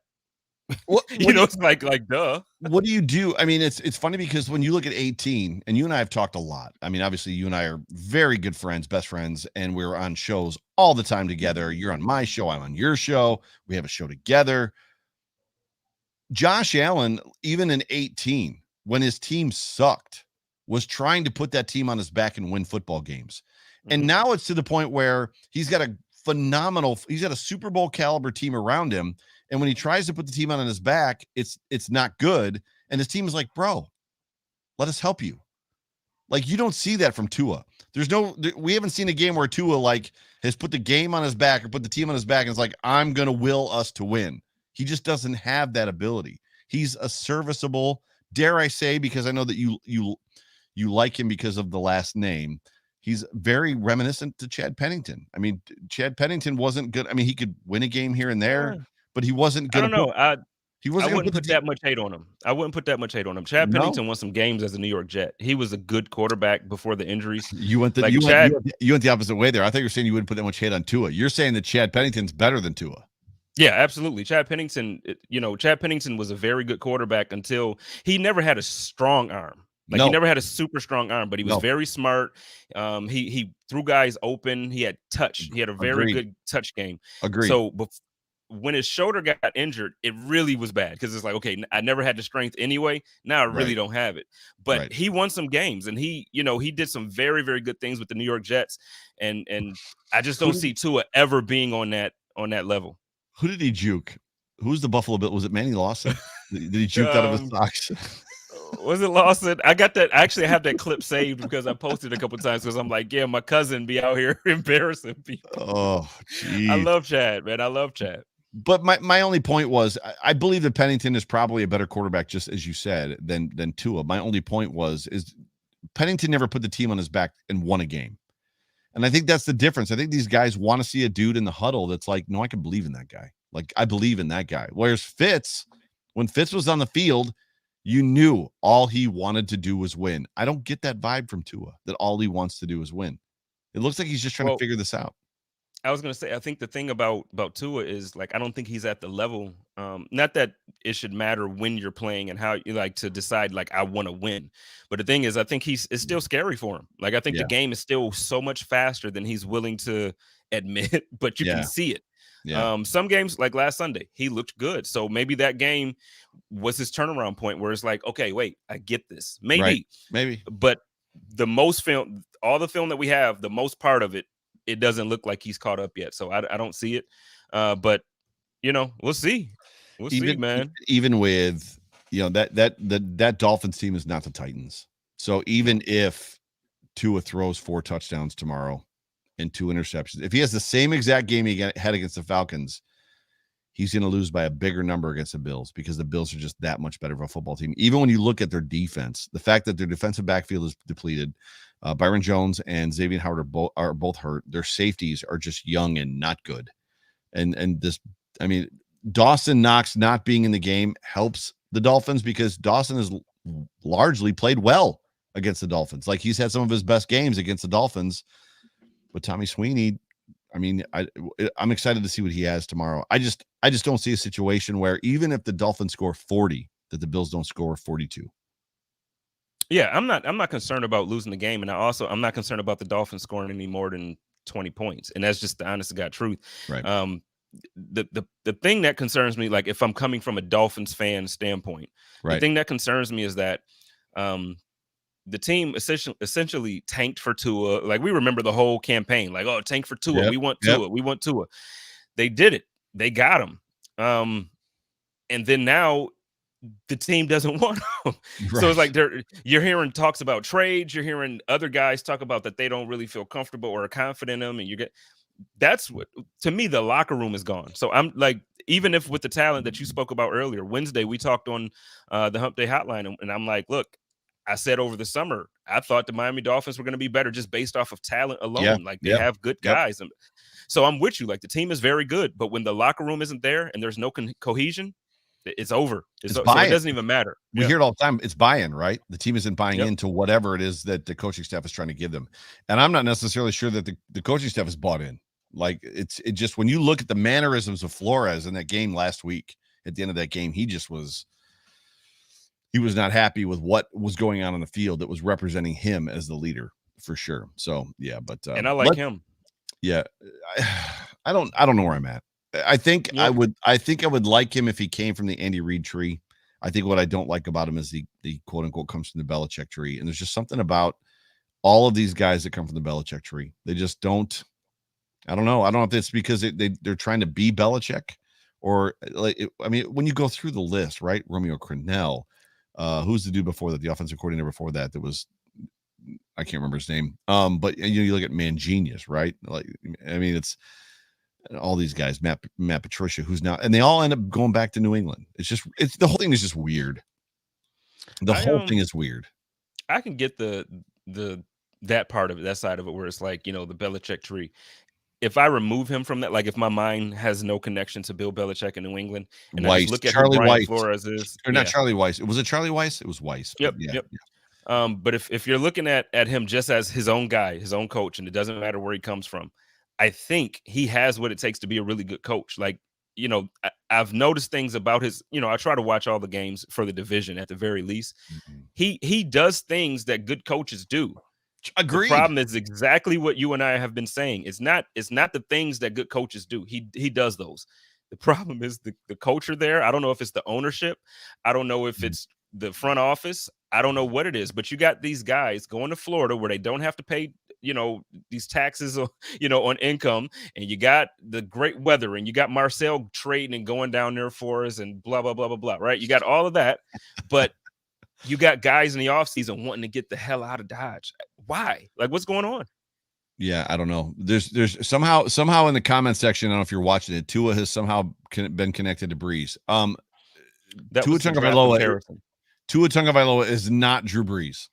It's like duh. What do you do? I mean, it's funny because when you look at 18, and you and I have talked a lot. I mean, obviously you and I are very good friends, best friends, and we're on shows all the time together. You're on my show, I'm on your show. We have a show together. Josh Allen, even in 18, when his team sucked, was trying to put that team on his back and win football games. And now it's to the point where he's got a Super Bowl caliber team around him. And when he tries to put the team on his back, it's not good. And his team is like, bro, let us help you. Like, you don't see that from Tua. We haven't seen a game where Tua like has put the game on his back or put the team on his back and is like, I'm going to will us to win. He just doesn't have that ability. He's a serviceable, dare I say, because I know that you like him because of the last name. He's very reminiscent to Chad Pennington. I mean, Chad Pennington wasn't good. I mean, he could win a game here and there. But he wasn't going to. I don't know. I wouldn't put that much hate on him. Chad Pennington won some games as a New York Jet. He was a good quarterback before the injuries. You went the opposite way there. I thought you were saying you wouldn't put that much hate on Tua. You're saying that Chad Pennington's better than Tua. Yeah, absolutely. Chad Pennington was a very good quarterback until he never had a strong arm. He never had a super strong arm, but he was very smart. He threw guys open. He had touch. He had a very good touch game. Agreed. So when his shoulder got injured, it really was bad because it's like, okay, I never had the strength anyway. Now I really don't have it. But he won some games, and he did some very, very good things with the New York Jets. And I just don't see Tua ever being on that level. Who did he juke? Who's the Buffalo Bill? Was it Manny Lawson? Did he juke out of his socks? Was it Lawson? I got that. Actually, I have that clip saved because I posted a couple times because I'm like, yeah, my cousin be out here embarrassing people. Oh, geez. I love Chad, man. I love Chad. But my only point was, I believe that Pennington is probably a better quarterback, just as you said, than Tua. My only point is Pennington never put the team on his back and won a game. And I think that's the difference. I think these guys want to see a dude in the huddle that's like, no, I can believe in that guy. Like, I believe in that guy. Whereas when Fitz was on the field, you knew all he wanted to do was win. I don't get that vibe from Tua, that all he wants to do is win. It looks like he's just trying to figure this out. I was going to say, I think the thing about Tua is, like, I don't think he's at the level, not that it should matter when you're playing and how you like to decide, like, I want to win. But the thing is, I think it's still scary for him. Like, I think the game is still so much faster than he's willing to admit, but you can see it. Yeah. Some games, like last Sunday, he looked good. So maybe that game was his turnaround point where it's like, okay, wait, I get this. Maybe. But all the film that we have, the most part of it, it doesn't look like he's caught up yet. So I don't see it. But we'll see. We'll see, man. Even with, that Dolphins team is not the Titans. So even if Tua throws 4 touchdowns tomorrow and 2 interceptions, if he has the same exact game he had against the Falcons, he's going to lose by a bigger number against the Bills because the Bills are just that much better of a football team. Even when you look at their defense, the fact that their defensive backfield is depleted, Byron Jones and Xavier Howard are both hurt. Their safeties are just young and not good. And Dawson Knox not being in the game helps the Dolphins because Dawson has largely played well against the Dolphins. Like, he's had some of his best games against the Dolphins. But Tommy Sweeney, I'm excited to see what he has tomorrow. I just don't see a situation where even if the Dolphins score 40, that the Bills don't score 42. Yeah, I'm not concerned about losing the game, and I'm not concerned about the Dolphins scoring any more than 20 points. And that's just the honest to God truth. Right. The thing that concerns me, like if I'm coming from a Dolphins fan standpoint, the thing that concerns me is that the team essentially tanked for Tua. Like we remember the whole campaign, like, oh, tank for Tua. We want Tua. We want Tua. They did it. They got him. And then now the team doesn't want him. Right. So it's like you're hearing talks about trades. You're hearing other guys talk about that they don't really feel comfortable or confident in him. And that's what, to me, the locker room is gone. So I'm like, even if with the talent that you spoke about earlier, Wednesday, we talked on the Hump Day Hotline, and I'm like, look, I said over the summer, I thought the Miami Dolphins were going to be better just based off of talent alone. Yeah. Like they have good guys. And so I'm with you. Like the team is very good, but when the locker room isn't there and there's no cohesion, it's over. So it doesn't even matter. We hear it all the time. It's buy-in, right? The team isn't buying into whatever it is that the coaching staff is trying to give them. And I'm not necessarily sure that the coaching staff is bought in. Like it just, when you look at the mannerisms of Flores in that game last week, at the end of that game, he was not happy with what was going on the field that was representing him as the leader for sure. So yeah, but and I like him. Yeah. I don't know where I'm at. I think I would like him if he came from the Andy Reid tree. I think what I don't like about him is the quote unquote comes from the Belichick tree. And there's just something about all of these guys that come from the Belichick tree. They just don't, I don't know. I don't know if it's because they're trying to be Belichick or I mean, when you go through the list, right? Romeo Crennel, who's the dude before that? The offensive coordinator before that was, I can't remember his name. But you look at Mangenius, right? Like, I mean, it's all these guys, Matt Patricia, who's now, and they all end up going back to New England. It's the whole thing is just weird. The whole thing is weird. I can get that part of it, that side of it, where it's like, the Belichick tree. If I remove him from that, like if my mind has no connection to Bill Belichick in New England, and Weiss, I just look at Charlie who Brian Weiss. Flores is, or not Charlie Weiss. Was it Charlie Weiss? It was Weiss. Yep. But if you're looking at him just as his own guy, his own coach, and it doesn't matter where he comes from, I think he has what it takes to be a really good coach. Like, I've noticed things about his, I try to watch all the games for the division at the very least. Mm-hmm. He does things that good coaches do. Agreed. The problem is exactly what you and I have been saying. It's not the things that good coaches do. He does those. The problem is the culture there. I don't know if it's the ownership. I don't know if it's the front office. I don't know what it is, but you got these guys going to Florida where they don't have to pay, these taxes, on income, and you got the great weather, and you got Marcel trading and going down there for us, and blah, blah, blah, blah, blah, right? You got all of that, but you got guys in the offseason wanting to get the hell out of Dodge. Why? Like, what's going on? Yeah, I don't know. There's somehow in the comment section, I don't know if you're watching it, Tua has somehow been connected to Breeze. Tua Tagovailoa is not Drew Brees.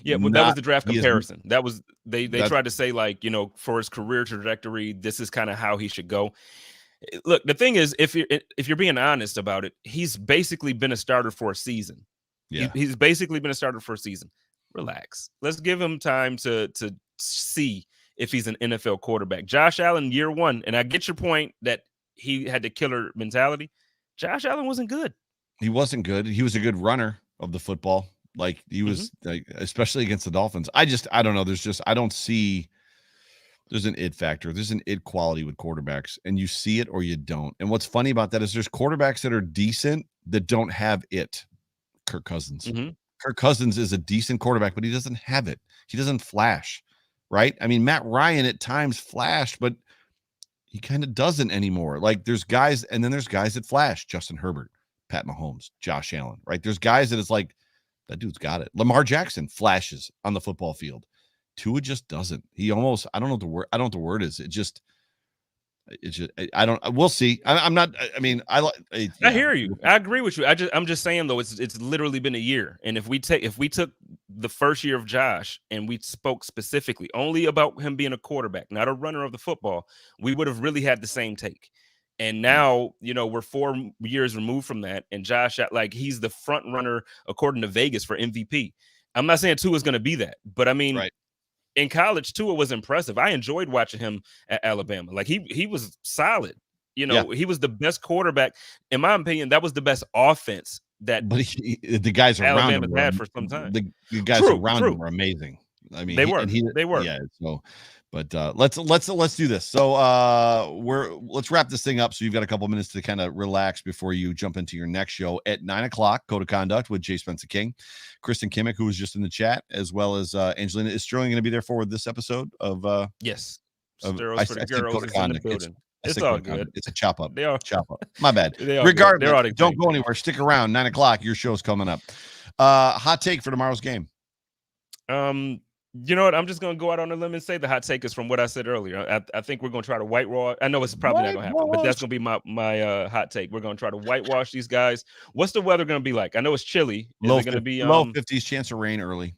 Yeah, but that was the draft comparison. That was they tried to say, like, for his career trajectory, this is kind of how he should go. Look, the thing is, if you're being honest about it, he's basically been a starter for a season. Yeah, he's basically been a starter for a season. Relax. Let's give him time to see if he's an NFL quarterback. Josh Allen, year one, and I get your point that he had the killer mentality. Josh Allen wasn't good. He wasn't good. He was a good runner of the football. Like he was, like, especially against the Dolphins. I don't know. I don't see. There's an it factor. There's an it quality with quarterbacks, and you see it or you don't. And what's funny about that is there's quarterbacks that are decent that don't have it. Kirk Cousins. Mm-hmm. Kirk Cousins is a decent quarterback, but he doesn't have it. He doesn't flash, right? I mean, Matt Ryan at times flashed, but he kind of doesn't anymore. Like there's guys, and then there's guys that flash. Justin Herbert, Pat Mahomes, Josh Allen, right? There's guys that it's like, that dude's got it. Lamar Jackson flashes on the football field. Tua just doesn't. He almost, I don't know what the word. I don't know what the word is. I don't. We'll see. I'm not. I mean, I hear you. I agree with you. I'm just saying though, it's literally been a year. And if we took the first year of Josh and we spoke specifically only about him being a quarterback, not a runner of the football, we would have really had the same take. And now, we're 4 years removed from that, and Josh, like, he's the front runner according to Vegas for MVP. I'm not saying Tua is going to be that, but I mean, right. In college, Tua was impressive. I enjoyed watching him at Alabama. Like he was solid. He was the best quarterback. In my opinion, that was the best offense that. But the guys around him had for some time. The guys around him were amazing. I mean, they were. Yeah. So, But let's do this. So let's wrap this thing up. So you've got a couple minutes to kind of relax before you jump into your next show at 9:00. Code of Conduct with Jay Spencer King, Kristen Kimmick, who was just in the chat, as well as Angelina. Is Sterling going to be there for this episode of? Yes. I for the said girls Code of is in the Conduct. building. I It's said all Code of Conduct. good. It's a chop up. They are. Chop up. My bad. They are Regardless, good. They're all don't go anywhere. Stick around. 9:00. Your show's coming up. Hot take for tomorrow's game. You know what? I'm just gonna go out on a limb and say the hot take is from what I said earlier. I think we're gonna try to whitewash. I know it's probably not gonna happen, but that's gonna be my hot take. We're gonna try to whitewash these guys. What's the weather gonna be like? I know it's chilly. Is it gonna be low 50s, chance of rain early?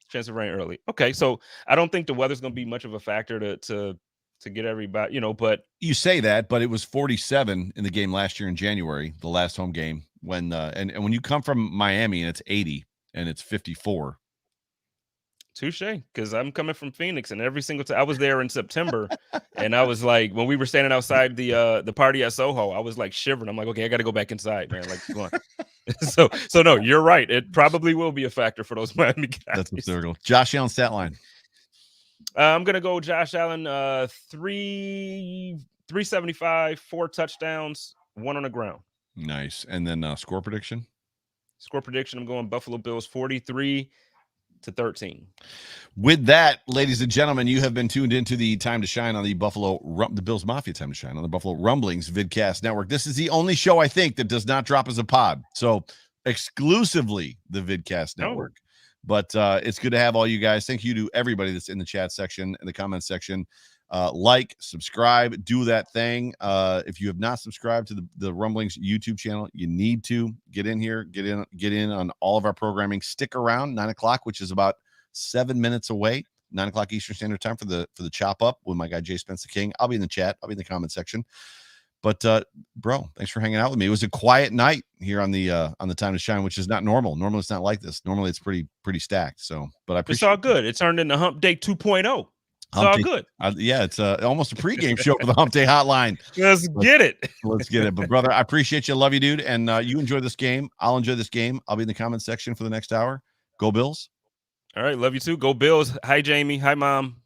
Chance of rain early. Okay, so I don't think the weather's gonna be much of a factor to get everybody, but you say that, but it was 47 in the game last year in January, the last home game, when and when you come from Miami and it's 80 and it's 54. Touche, because I'm coming from Phoenix, and every single time I was there in September, and I was like, when we were standing outside the party at Soho, I was like shivering. I'm like, okay, I got to go back inside, man. Like, come on. so no, you're right. It probably will be a factor for those Miami guys. That's hysterical. Josh Allen stat line. I'm gonna go Josh Allen, 375, 4 touchdowns, 1 on the ground. Nice. And then score prediction. Score prediction. I'm going Buffalo Bills 43-13. With that, ladies and gentlemen, you have been tuned into the Time to Shine on the the Bills Mafia Time to Shine on the Buffalo Rumblings Vidcast Network. This is the only show I think that does not drop as a pod. So exclusively the Vidcast Network. Oh. But it's good to have all you guys. Thank you to everybody that's in the chat section and the comment section. Like, subscribe, do that thing. If you have not subscribed to the Rumblings YouTube channel, you need to get in here, get in on all of our programming. Stick around 9:00, which is about 7 minutes away. 9:00 Eastern Standard Time for the chop up with my guy Jay Spencer King. I'll be in the chat. I'll be in the comment section. But bro, thanks for hanging out with me. It was a quiet night here on the Time to Shine, which is not normal. Normally it's not like this. Normally it's pretty stacked. So, but I appreciate it's all good. It turned into Hump Day 2.0. It's all good. Yeah, it's almost a pregame show for the Hump Day Hotline. Let's get it. Let's get it. But brother, I appreciate you. Love you, dude. And you enjoy this game. I'll enjoy this game. I'll be in the comment section for the next hour. Go Bills. All right. Love you too. Go Bills. Hi, Jamie. Hi, Mom.